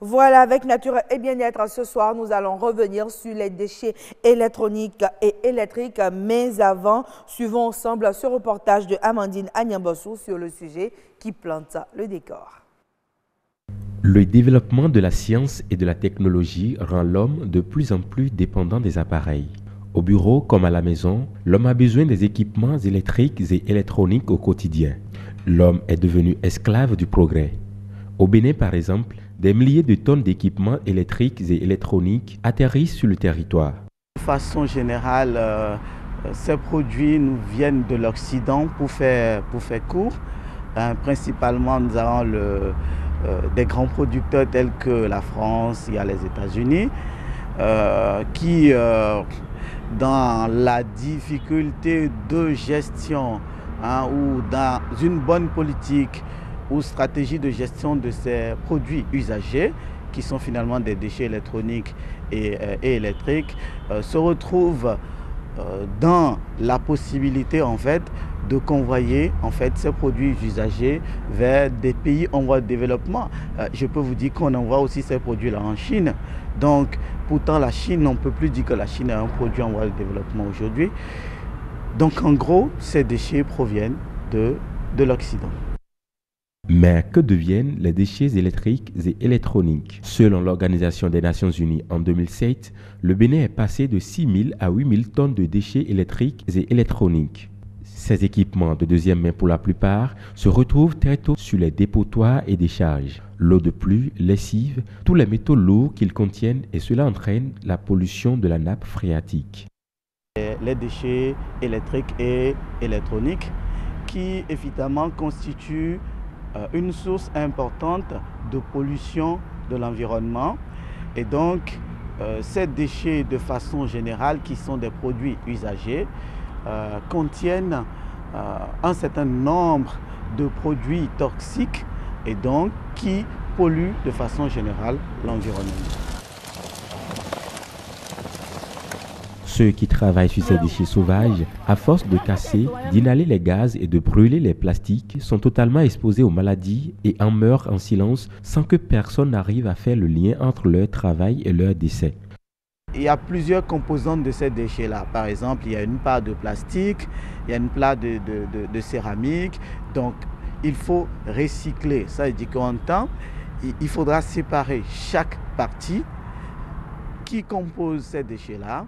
Voilà, avec Nature et Bien-être, ce soir, nous allons revenir sur les déchets électroniques et électriques. Mais avant, suivons ensemble ce reportage de Amandine Agnambossou sur le sujet qui plante le décor. Le développement de la science et de la technologie rend l'homme de plus en plus dépendant des appareils. Au bureau comme à la maison, l'homme a besoin des équipements électriques et électroniques au quotidien. L'homme est devenu esclave du progrès. Au Bénin, par exemple, des milliers de tonnes d'équipements électriques et électroniques atterrissent sur le territoire. De façon générale, ces produits nous viennent de l'Occident pour faire court. Principalement, nous avons des grands producteurs tels que la France, il y a les États-Unis, qui, dans la difficulté de gestion ou dans une bonne politique ou stratégie de gestion de ces produits usagés, qui sont finalement des déchets électroniques et électriques, se retrouvent dans la possibilité en fait de convoyer en fait ces produits usagés vers des pays en voie de développement. Je peux vous dire qu'on envoie aussi ces produits-là en Chine. Donc pourtant la Chine, on ne peut plus dire que la Chine est un produit en voie de développement aujourd'hui. Donc en gros, ces déchets proviennent de l'Occident. Mais que deviennent les déchets électriques et électroniques? Selon l'Organisation des Nations Unies, en 2007, le Bénin est passé de 6 000 à 8 000 tonnes de déchets électriques et électroniques. Ces équipements de deuxième main pour la plupart se retrouvent très tôt sur les dépotoirs et décharges. L'eau de pluie, lessive, tous les métaux lourds qu'ils contiennent et cela entraîne la pollution de la nappe phréatique. Les déchets électriques et électroniques qui évidemment constituent une source importante de pollution de l'environnement. Et donc, ces déchets, de façon générale, qui sont des produits usagés, contiennent un certain nombre de produits toxiques et donc qui polluent de façon générale l'environnement. Ceux qui travaillent sur ces déchets sauvages, à force de casser, d'inhaler les gaz et de brûler les plastiques, sont totalement exposés aux maladies et en meurent en silence sans que personne n'arrive à faire le lien entre leur travail et leur décès. Il y a plusieurs composantes de ces déchets-là. Par exemple, il y a une part de plastique, il y a une part de céramique. Donc, il faut recycler. Ça veut dire qu'en temps, il faudra séparer chaque partie qui compose ces déchets-là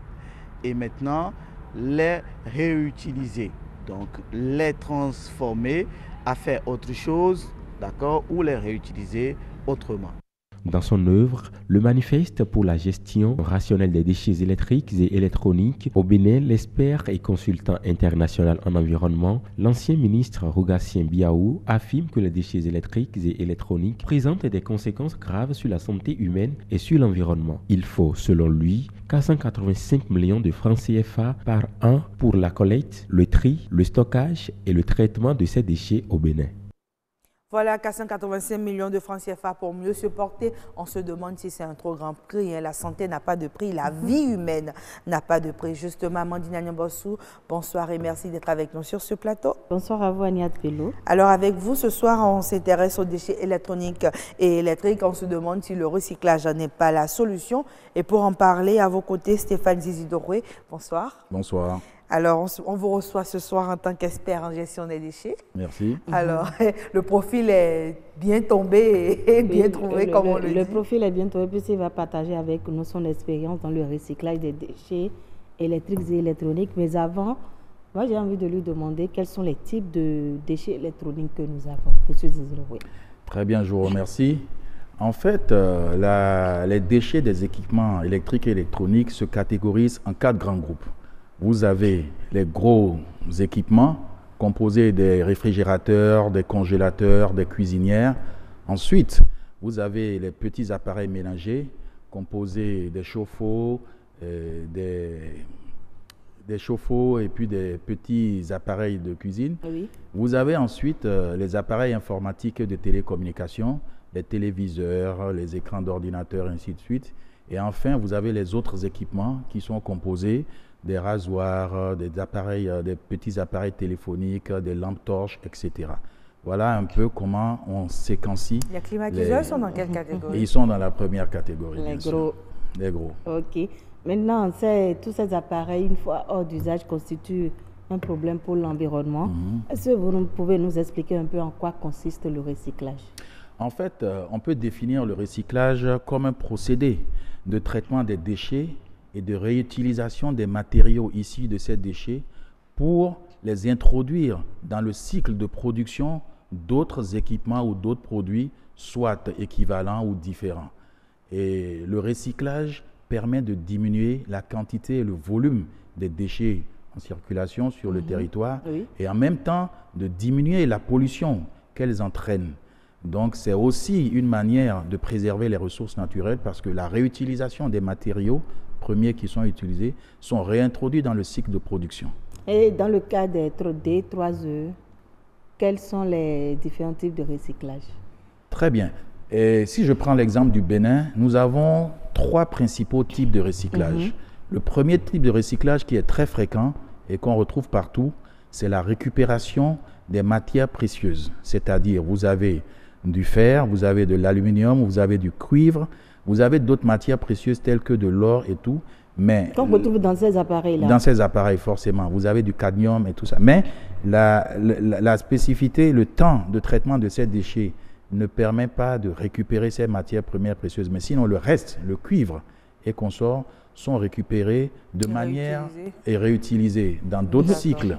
et maintenant les réutiliser, donc les transformer à faire autre chose, d'accord, ou les réutiliser autrement. Dans son œuvre, le manifeste pour la gestion rationnelle des déchets électriques et électroniques au Bénin, l'expert et consultant international en environnement, l'ancien ministre Rogatien Biaou, affirme que les déchets électriques et électroniques présentent des conséquences graves sur la santé humaine et sur l'environnement. Il faut, selon lui, 485 millions de francs CFA par an pour la collecte, le tri, le stockage et le traitement de ces déchets au Bénin. Voilà, 485 millions de francs CFA pour mieux se porter. On se demande si c'est un trop grand prix. La santé n'a pas de prix, la vie humaine n'a pas de prix. Justement, Amandine Agnambossou, bonsoir et merci d'être avec nous sur ce plateau. Bonsoir à vous, Agnat Bello. Alors avec vous, ce soir, on s'intéresse aux déchets électroniques et électriques. On se demande si le recyclage n'est pas la solution. Et pour en parler, à vos côtés, Stéphane Zizidoré. Bonsoir. Bonsoir. Alors, on vous reçoit ce soir en tant qu'expert en gestion des déchets. Merci. Alors, le profil est bien tombé et bien trouvé, comme on le dit. Le profil est bien tombé, puisqu'il va partager avec nous son expérience dans le recyclage des déchets électriques et électroniques. Mais avant, moi, j'ai envie de lui demander quels sont les types de déchets électroniques que nous avons. Monsieur Zizidoré. Très bien, je vous remercie. En fait, les déchets des équipements électriques et électroniques se catégorisent en 4 grands groupes. Vous avez les gros équipements composés des réfrigérateurs, des congélateurs, des cuisinières. Ensuite, vous avez les petits appareils ménagers composés des chauffe-eau, des chauffe-eau et puis des petits appareils de cuisine. Oui. Vous avez ensuite les appareils informatiques de télécommunication, les téléviseurs, les écrans d'ordinateur, ainsi de suite. Et enfin, vous avez les autres équipements qui sont composés des rasoirs, des petits appareils téléphoniques, des lampes torches, etc. Voilà un peu comment on séquencie. Les climatiseurs sont dans quelle catégorie? Ils sont dans la première catégorie, Les bien sûr. gros. Les gros. Ok. Maintenant, tous ces appareils, une fois hors d'usage, constituent un problème pour l'environnement. Est-ce que vous pouvez nous expliquer un peu en quoi consiste le recyclage? En fait, on peut définir le recyclage comme un procédé de traitement des déchets et de réutilisation des matériaux issus de ces déchets pour les introduire dans le cycle de production d'autres équipements ou d'autres produits, soit équivalents ou différents. Et le recyclage permet de diminuer la quantité et le volume des déchets en circulation sur le territoire et en même temps de diminuer la pollution qu'elles entraînent. Donc c'est aussi une manière de préserver les ressources naturelles parce que la réutilisation des matériaux premiers qui sont utilisés sont réintroduits dans le cycle de production. Et dans le cas des D3E, quels sont les différents types de recyclage? Très bien. Et si je prends l'exemple du Bénin, nous avons 3 principaux types de recyclage. Le premier type de recyclage qui est très fréquent et qu'on retrouve partout, c'est la récupération des matières précieuses. C'est-à-dire, vous avez du fer, vous avez de l'aluminium, vous avez du cuivre, vous avez d'autres matières précieuses telles que de l'or et tout. Mais qu'on retrouve dans ces appareils-là. Dans ces appareils, forcément. Vous avez du cadmium et tout ça. Mais la spécificité, le temps de traitement de ces déchets ne permet pas de récupérer ces matières premières précieuses. Mais sinon, le reste, le cuivre et consorts, sont récupérés de manière et réutilisés dans d'autres cycles,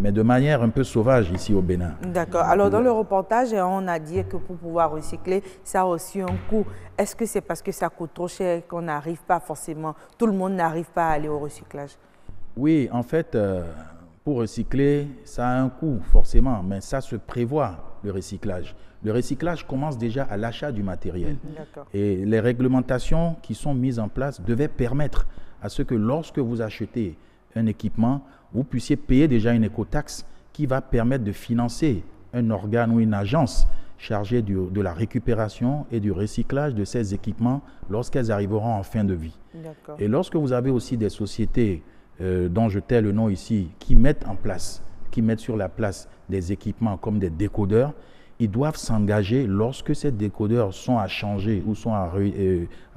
mais de manière un peu sauvage ici au Bénin. D'accord. Alors, dans le reportage, on a dit que pour pouvoir recycler, ça a aussi un coût. Est-ce que c'est parce que ça coûte trop cher qu'on n'arrive pas forcément, tout le monde n'arrive pas à aller au recyclage? Oui, en fait, pour recycler, ça a un coût forcément, mais ça se prévoit, le recyclage. Le recyclage commence déjà à l'achat du matériel. Et les réglementations qui sont mises en place devaient permettre à ce que lorsque vous achetez un équipement, vous puissiez payer déjà une écotaxe qui va permettre de financer un organe ou une agence chargée de la récupération et du recyclage de ces équipements lorsqu'elles arriveront en fin de vie. Et lorsque vous avez aussi des sociétés dont je tais le nom ici, qui mettent sur la place des équipements comme des décodeurs, ils doivent s'engager lorsque ces décodeurs sont à changer ou sont à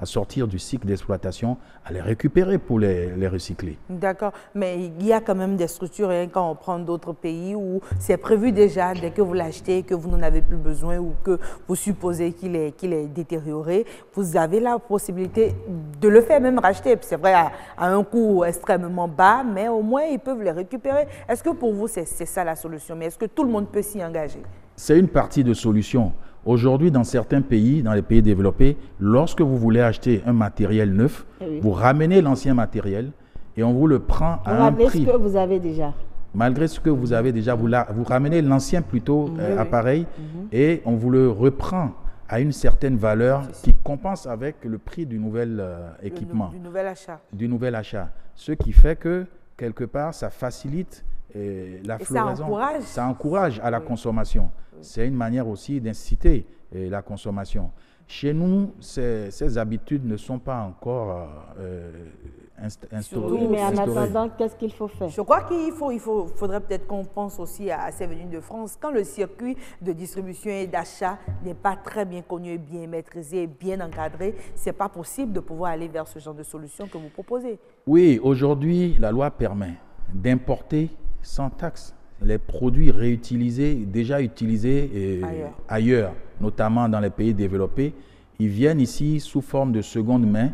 sortir du cycle d'exploitation, à les récupérer pour les recycler. D'accord, mais il y a quand même des structures, hein, quand on prend d'autres pays où c'est prévu déjà, dès que vous l'achetez, que vous n'en avez plus besoin ou que vous supposez qu'il est détérioré, vous avez la possibilité de le faire même racheter. C'est vrai, à un coût extrêmement bas, mais au moins ils peuvent les récupérer. Est-ce que pour vous, c'est ça la solution? Mais est-ce que tout le monde peut s'y engager? C'est une partie de solution. Aujourd'hui, dans certains pays, dans les pays développés, lorsque vous voulez acheter un matériel neuf, vous ramenez l'ancien matériel et on vous le prend à un prix. Malgré ce que vous avez déjà. Malgré ce que vous avez déjà, vous ramenez l'ancien plutôt appareil et on vous le reprend à une certaine valeur qui compense avec le prix du nouvel équipement. Du nouvel achat. Du nouvel achat. Ce qui fait que, quelque part, ça facilite la floraison. Ça encourage à la consommation. C'est une manière aussi d'inciter la consommation. Chez nous, ces habitudes ne sont pas encore instaurées. Oui, mais en attendant, qu'est-ce qu'il faut faire? Je crois qu'il faudrait peut-être qu'on pense aussi à ces venues de France. Quand le circuit de distribution et d'achat n'est pas très bien connu, bien maîtrisé, bien encadré, ce n'est pas possible de pouvoir aller vers ce genre de solution que vous proposez. Oui, aujourd'hui, la loi permet d'importer sans taxe les produits réutilisés, déjà utilisés ailleurs, notamment dans les pays développés. Ils viennent ici sous forme de seconde main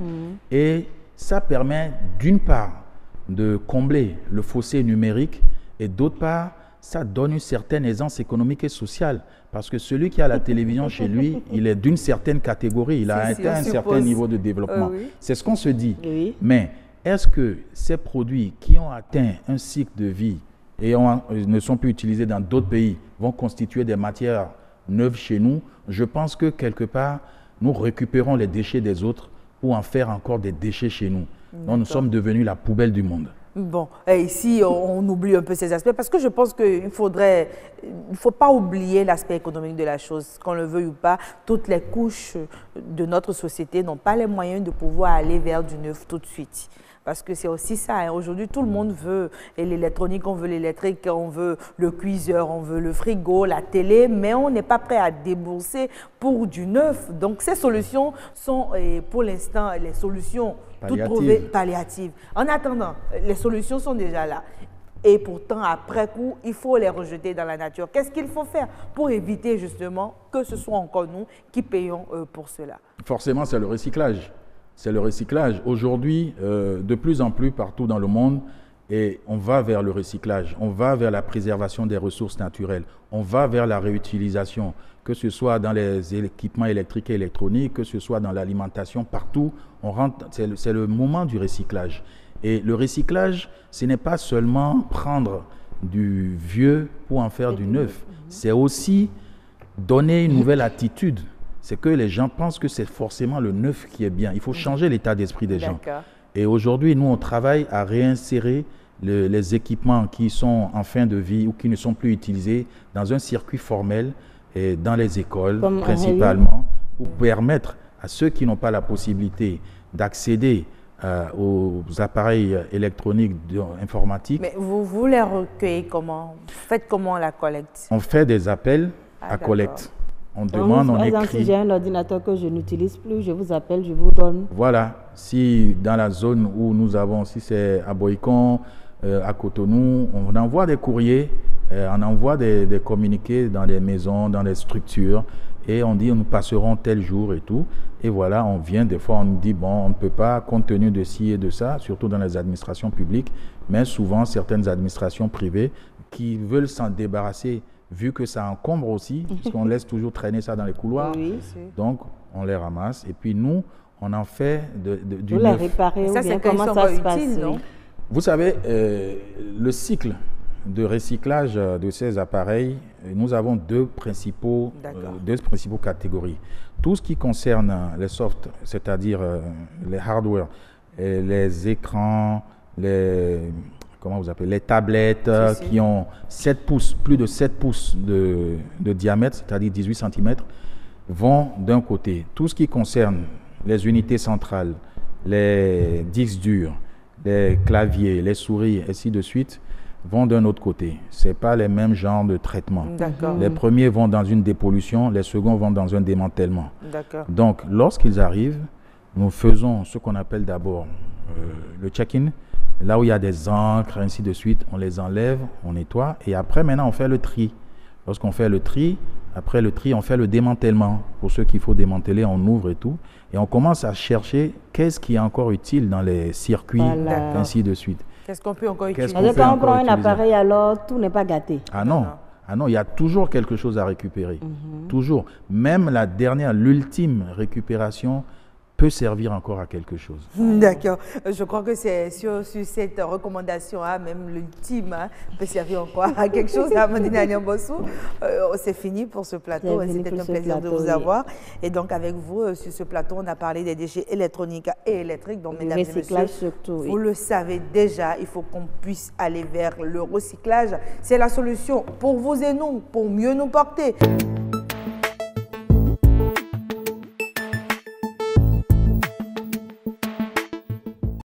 et ça permet d'une part de combler le fossé numérique et d'autre part, ça donne une certaine aisance économique et sociale parce que celui qui a la télévision chez lui, il est d'une certaine catégorie, il a atteint un certain niveau de développement. C'est ce qu'on se dit. Mais est-ce que ces produits qui ont atteint un cycle de vie et ne sont plus utilisés dans d'autres pays vont constituer des matières neuves chez nous? Je pense que quelque part, nous récupérons les déchets des autres pour en faire encore des déchets chez nous. Donc nous sommes devenus la poubelle du monde. Bon, et ici, on oublie un peu ces aspects parce que je pense qu'il ne faut pas oublier l'aspect économique de la chose. Qu'on le veuille ou pas, toutes les couches de notre société n'ont pas les moyens de pouvoir aller vers du neuf tout de suite. Parce que c'est aussi ça. Hein. Aujourd'hui, tout le monde veut l'électronique, on veut l'électrique, on veut le cuiseur, on veut le frigo, la télé, mais on n'est pas prêt à débourser pour du neuf. Donc, ces solutions sont, pour l'instant, les solutions toutes trouvées palliatives. En attendant, les solutions sont déjà là. Et pourtant, après coup, il faut les rejeter dans la nature. Qu'est-ce qu'il faut faire pour éviter justement que ce soit encore nous qui payons pour cela? Forcément, c'est le recyclage. C'est le recyclage. Aujourd'hui, de plus en plus partout dans le monde, et on va vers le recyclage, on va vers la préservation des ressources naturelles, on va vers la réutilisation, que ce soit dans les équipements électriques et électroniques, que ce soit dans l'alimentation, partout, on rentre, c'est le moment du recyclage. Et le recyclage, ce n'est pas seulement prendre du vieux pour en faire du neuf, c'est aussi donner une nouvelle attitude. C'est que les gens pensent que c'est forcément le neuf qui est bien. Il faut changer l'état d'esprit des gens. Et aujourd'hui, nous, on travaille à réinsérer les équipements qui sont en fin de vie ou qui ne sont plus utilisés dans un circuit formel et dans les écoles principalement, pour permettre à ceux qui n'ont pas la possibilité d'accéder aux appareils électroniques informatiques. Mais vous les recueillez comment? Vous faites comment la collecte? On fait des appels à collecte. On demande, on écrit. Si j'ai un ordinateur que je n'utilise plus, je vous appelle, je vous donne. Voilà. Si dans la zone où nous avons, si c'est à Boïcon, à Cotonou, on envoie des courriers, on envoie des communiqués dans des maisons, dans des structures, et on dit nous passerons tel jour et tout. Et voilà, on vient, des fois on nous dit bon, on ne peut pas compte tenu de ci et de ça, surtout dans les administrations publiques, mais souvent certaines administrations privées qui veulent s'en débarrasser, vu que ça encombre aussi, puisqu'on laisse toujours traîner ça dans les couloirs. Oui, donc, on les ramasse. Et puis, nous, on en fait du neuf. Vous les réparez ou bien comment ça se passe, non? Vous savez, le cycle de recyclage de ces appareils, nous avons deux principaux catégories. Tout ce qui concerne les softs, c'est-à-dire les hardware, les écrans, les tablettes qui ont 7 pouces, plus de 7 pouces de diamètre, c'est-à-dire 18 cm, vont d'un côté. Tout ce qui concerne les unités centrales, les disques durs, les claviers, les souris, ainsi de suite, vont d'un autre côté. Ce n'est pas les mêmes genres de traitement. Les premiers vont dans une dépollution, les seconds vont dans un démantèlement. Donc, lorsqu'ils arrivent, nous faisons ce qu'on appelle d'abord le check-in. Là où il y a des encres, ainsi de suite, on les enlève, on nettoie. Et après, maintenant, on fait le tri. Lorsqu'on fait le tri, après le tri, on fait le démantèlement. Pour ceux qu'il faut démanteler, on ouvre et tout. Et on commence à chercher qu'est-ce qui est encore utile dans les circuits, ainsi de suite. Qu'est-ce qu'on peut encore utiliser? Quand on prend un appareil, alors tout n'est pas gâté. Ah non. Ah non, il y a toujours quelque chose à récupérer. Toujours. Même la dernière, l'ultime récupération peut servir encore à quelque chose. D'accord. Je crois que c'est sur cette recommandation, même l'ultime, peut servir encore à quelque chose. Amandine Agnambossou, c'est fini pour ce plateau. C'était un plaisir de vous avoir. Et donc, avec vous, sur ce plateau, on a parlé des déchets électroniques et électriques. Donc, mesdames et messieurs, surtout, vous le savez déjà, il faut qu'on puisse aller vers le recyclage. C'est la solution pour vous et nous, pour mieux nous porter.